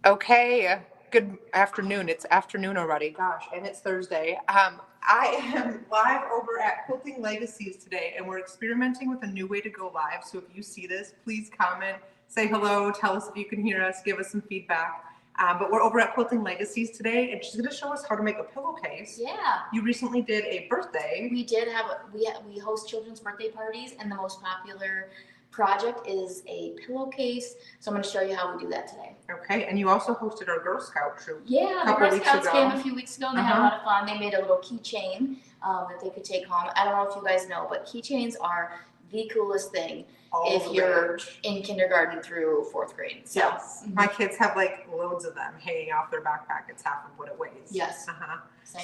Okay, good afternoon. It's afternoon already. Gosh, and it's Thursday. I am live over at Quilting Legacies today, and we're experimenting with a new way to go live. So if you see this, please comment, say hello, tell us if you can hear us, give us some feedback. But we're over at Quilting Legacies today, and she's going to show us how to make a pillowcase. Yeah. You recently did a birthday. We did have we host children's birthday parties, and the most popular project is a pillowcase. So I'm going to show you how we do that today. Okay, and you also hosted our Girl Scout troop. Yeah, the Girl Scouts came a few weeks ago, and they had a lot of fun. They made a little keychain that they could take home. I don't know if you guys know, but keychains are the coolest thing if you're in kindergarten through fourth grade. So, yes. My kids have like loads of them hanging off their backpack. It's half of what it weighs. Yes.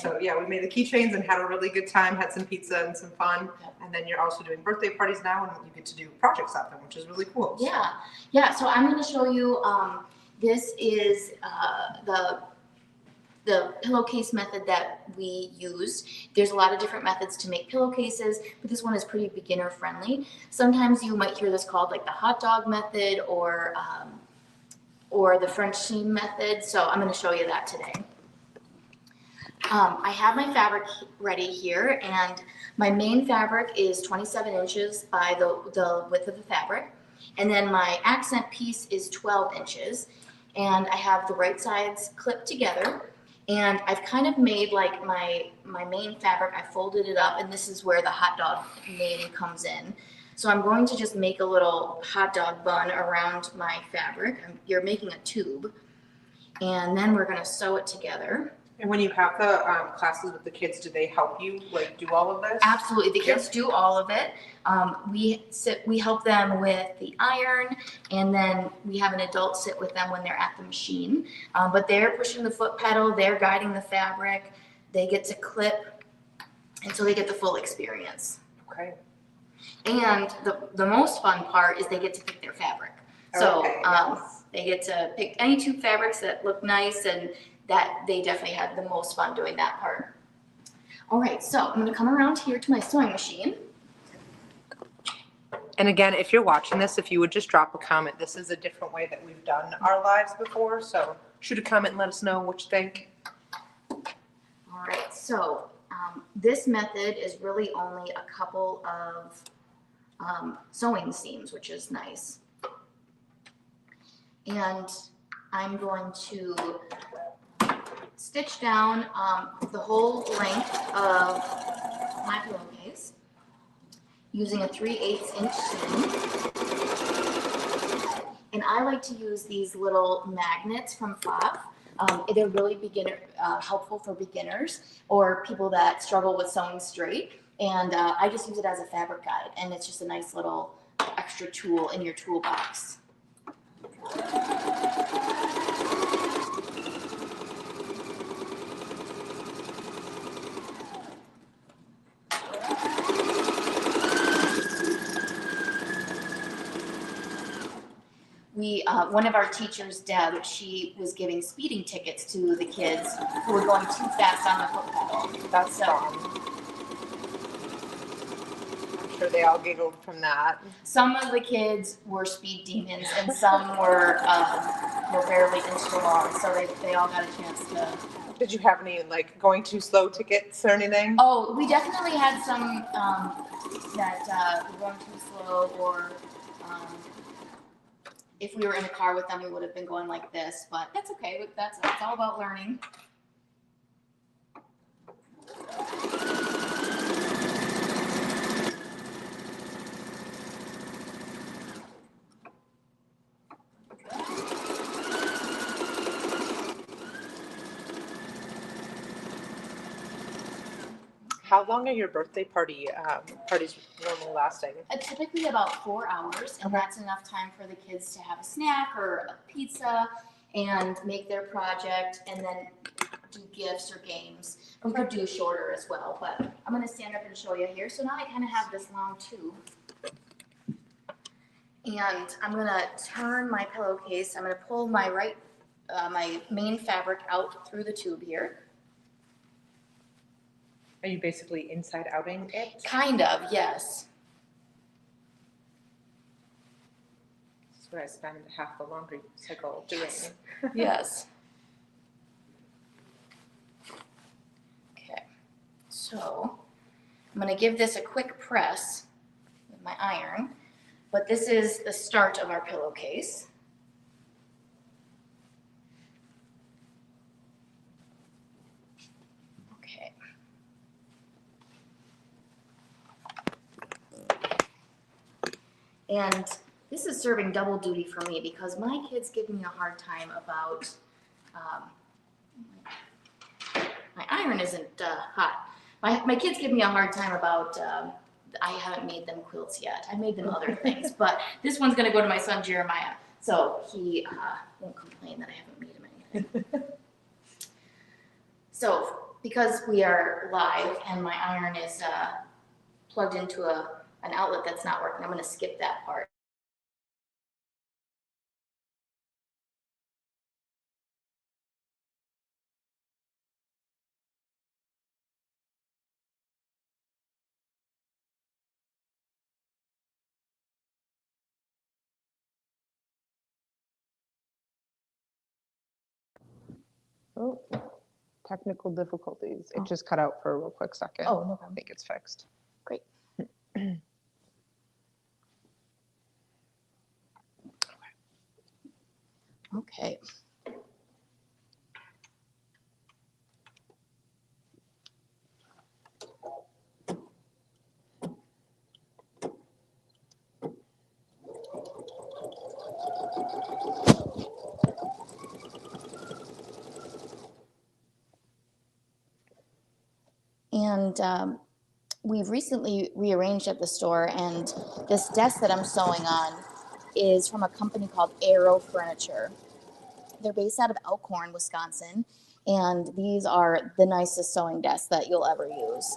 So yeah, we made the keychains and had a really good time, had some pizza and some fun. Yep. And then you're also doing birthday parties now, and you get to do projects out there, which is really cool. Yeah. Yeah, so I'm going to show you, this is the pillowcase method that we used. There's a lot of different methods to make pillowcases, but this one is pretty beginner friendly. Sometimes you might hear this called like the hot dog method or the French seam method. So I'm going to show you that today. I have my fabric ready here, and my main fabric is 27 inches by the width of the fabric. And then my accent piece is 12 inches. And I have the right sides clipped together. And I've kind of made like my main fabric, I folded it up, and this is where the hot dog name comes in. So I'm going to just make a little hot dog bun around my fabric. You're making a tube. And then we're going to sew it together. And when you have the classes with the kids, do they help you like do all of this? Absolutely, the kids do all of it. We help them with the iron, and then we have an adult sit with them when they're at the machine. But they're pushing the foot pedal, they're guiding the fabric, they get to clip, and so they get the full experience. Okay. And the most fun part is they get to pick their fabric. So yes. They get to pick any two fabrics that look nice, and that they definitely had the most fun doing that part. All right, so I'm going to come around here to my sewing machine. And again, if you're watching this, if you would just drop a comment. This is a different way that we've done our lives before, so shoot a comment and let us know what you think. All right, so this method is really only a couple of sewing seams, which is nice. And I'm going to stitch down the whole length of my pillowcase using a 3/8 inch seam. And I like to use these little magnets from Fluff. They're really helpful for beginners or people that struggle with sewing straight. And I just use it as a fabric guide, and it's just a nice little extra tool in your toolbox. One of our teachers, Deb, she was giving speeding tickets to the kids who were going too fast on the foot pedal. That's fun. I'm sure they all giggled from that. Some of the kids were speed demons, and some were barely inched along, so they all got a chance to. Did you have any like going too slow tickets or anything? Oh, we definitely had some that were going too slow, or if we were in a car with them, we would have been going like this, but that's okay. It's all about learning. How long are your birthday parties normally lasting? Typically about 4 hours, and that's enough time for the kids to have a snack or a pizza and make their project, and then do gifts or games. We could do shorter as well, but I'm going to stand up and show you here. So now I kind of have this long tube. And I'm going to turn my pillowcase. I'm going to pull my my main fabric out through the tube here. Are you basically inside outing it? Kind of, yes. what I spend half the laundry cycle doing. Yes. Okay, so I'm going to give this a quick press with my iron, but this is the start of our pillowcase. Okay. And this is serving double duty for me because my kids give me a hard time about, my iron isn't hot. My kids give me a hard time about, I haven't made them quilts yet. I made them other things, but this one's gonna go to my son Jeremiah. So he won't complain that I haven't made him anything. So because we are live and my iron is plugged into an outlet that's not working, I'm gonna skip that part. Oh, technical difficulties. It just cut out for a real quick second. Oh, no I problem. think it's fixed. Great. Okay. And we've recently rearranged at the store, and this desk that I'm sewing on is from a company called Arrow Furniture. They're based out of Elkhorn, Wisconsin, and these are the nicest sewing desks that you'll ever use.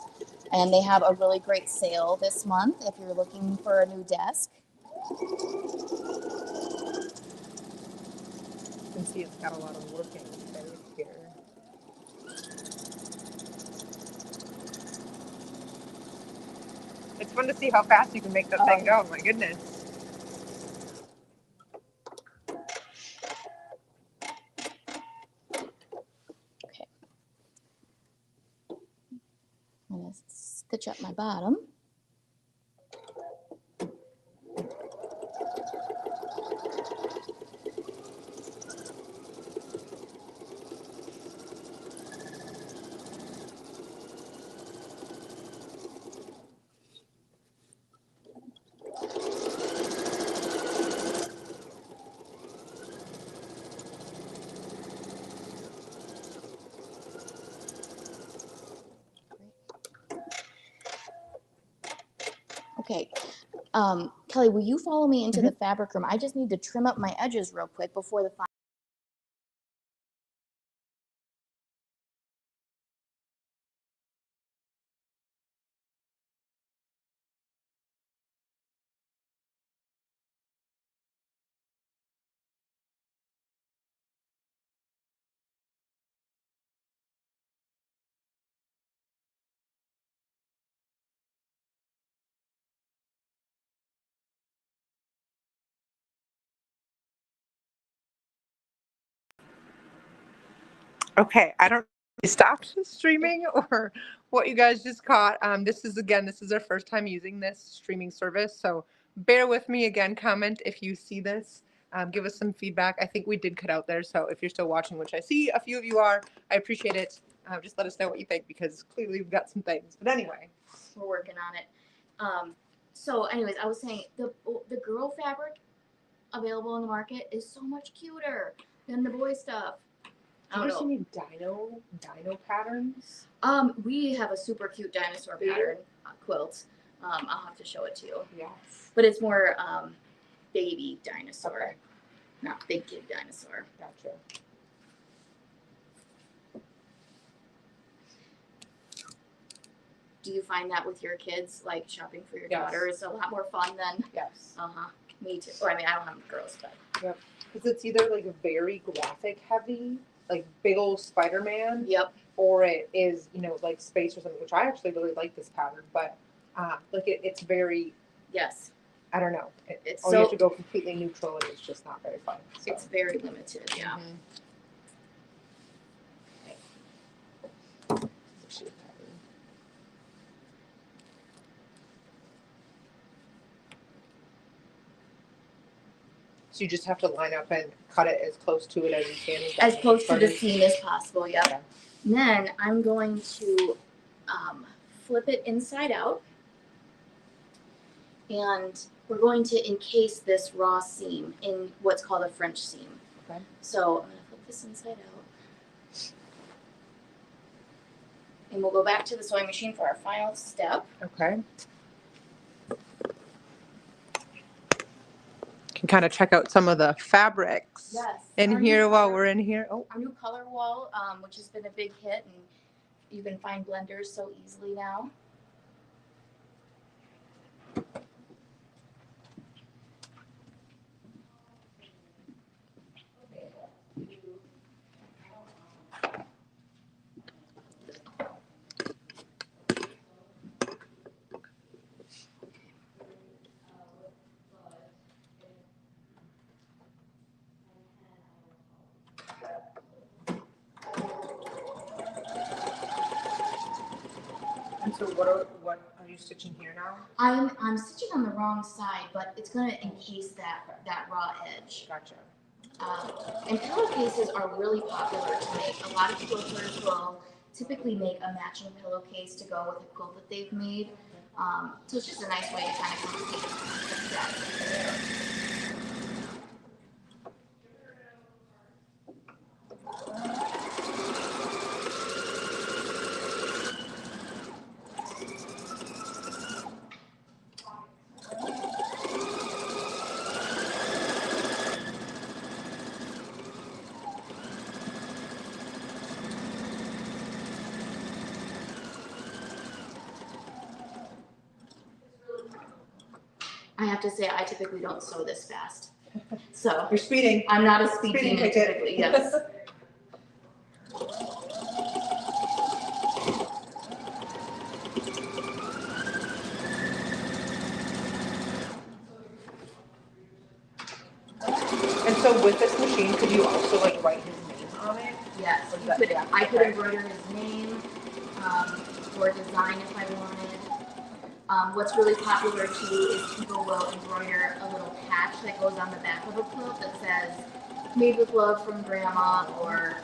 And they have a really great sale this month if you're looking for a new desk. You can see it's got a lot of working space here. It's fun to see how fast you can make that thing go. My goodness. Okay. I'm going to stitch up my bottom. Okay. Kelly, will you follow me into the fabric room? I just need to trim up my edges real quick before the final. Okay, I don't stopped streaming or what you guys just caught. This is our first time using this streaming service, so bear with me again. Comment if you see this. Give us some feedback. I think we did cut out there, so if you're still watching, which I see a few of you are, I appreciate it. Just let us know what you think because clearly we've got some things. But anyway, we're working on it. So anyways, I was saying the girl fabric available in the market is so much cuter than the boy stuff. have you ever seen any dino patterns? We have a super cute dinosaur pattern quilt. I'll have to show it to you. Yes. But it's more baby dinosaur, not big kid dinosaur. Gotcha. Do you find that with your kids, like shopping for your Yes. daughter is a lot more fun than? Yes. Me too. Or I mean, I don't have girls, but. Yep. Because it's either like a very graphic heavy, like big old Spider-Man. Yep. Or it is, like space or something, which I actually really like this pattern, but like it's very yes I don't know. It's You so have to go completely neutral, and it's just not very fun. So. it's very limited. Yeah. So you just have to line up and cut it as close to it as you can. As close to the seam as possible. Yep. Okay. And then I'm going to flip it inside out, and we're going to encase this raw seam in what's called a French seam. Okay. So I'm going to flip this inside out, and we'll go back to the sewing machine for our final step. Okay. Can kind of check out some of the fabrics in here while we're in here. Oh, our new color wall, which has been a big hit, and you can find blenders so easily now. and so what are you stitching here now? I'm stitching on the wrong side, but it's going to encase that raw edge. Gotcha. And pillowcases are really popular to make. A lot of quilters will typically make a matching pillowcase to go with a quilt that they've made. So it's just a nice way to kind of complete the set. I have to say, I typically don't sew this fast. So You're speeding. I'm not a speed Speeding demon ticket. typically, yes. And so with this machine, could you also like write his name on it? Yes, Or you is that- could, yeah, I could okay. embroider his name, or design if I wanted. What's really popular too is people will embroider a little patch that goes on the back of a quilt that says "Made with love from Grandma," or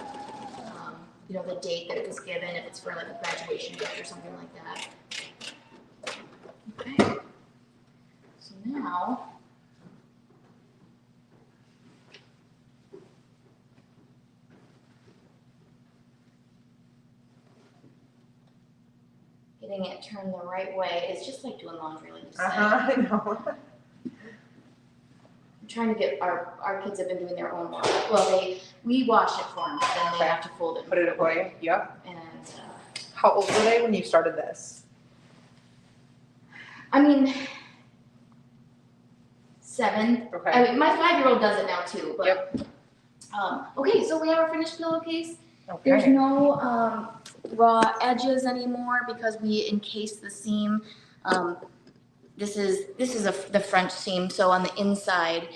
you know, the date that it was given if it's for like a graduation gift or something like that. Okay. So now. Getting it turned the right way is just like doing laundry, like you said. I know. I'm trying to get our kids have been doing their own work. Well, we wash it for them, but then they have to fold it. And Put it away. Yep. And How old were they when you started this? I mean, 7. Okay. I mean, my 5-year-old does it now too. But Yep. Okay, so we have our finished pillowcase. Okay. There's no raw edges anymore because we encased the seam. This is the French seam, so on the inside,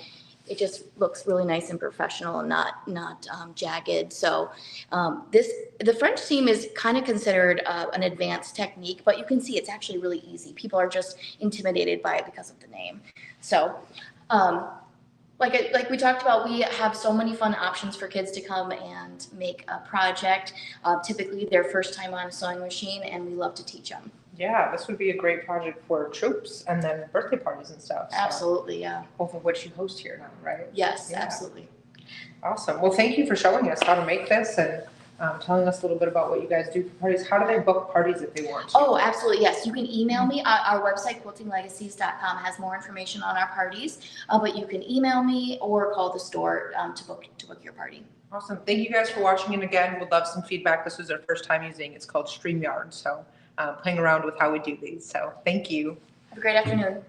it just looks really nice and professional and not jagged. So the French seam is kind of considered an advanced technique, but you can see it's actually really easy. People are just intimidated by it because of the name. So. Like we talked about, we have so many fun options for kids to come and make a project. Typically, their first time on a sewing machine, and we love to teach them. Yeah, this would be a great project for troops and then birthday parties and stuff. So. Absolutely, yeah. Both of which you host here now, right? Yes, Yeah. absolutely. Awesome. Well, thank you for showing us how to make this and telling us a little bit about what you guys do for parties. How do they book parties if they want to? Oh, absolutely, yes. You can email me. Our website, quiltinglegacies.com, has more information on our parties, but you can email me or call the store to book your party. Awesome. Thank you guys for watching. And again, we'd love some feedback. This was our first time using it's called StreamYard. So playing around with how we do these. So thank you. Have a great afternoon.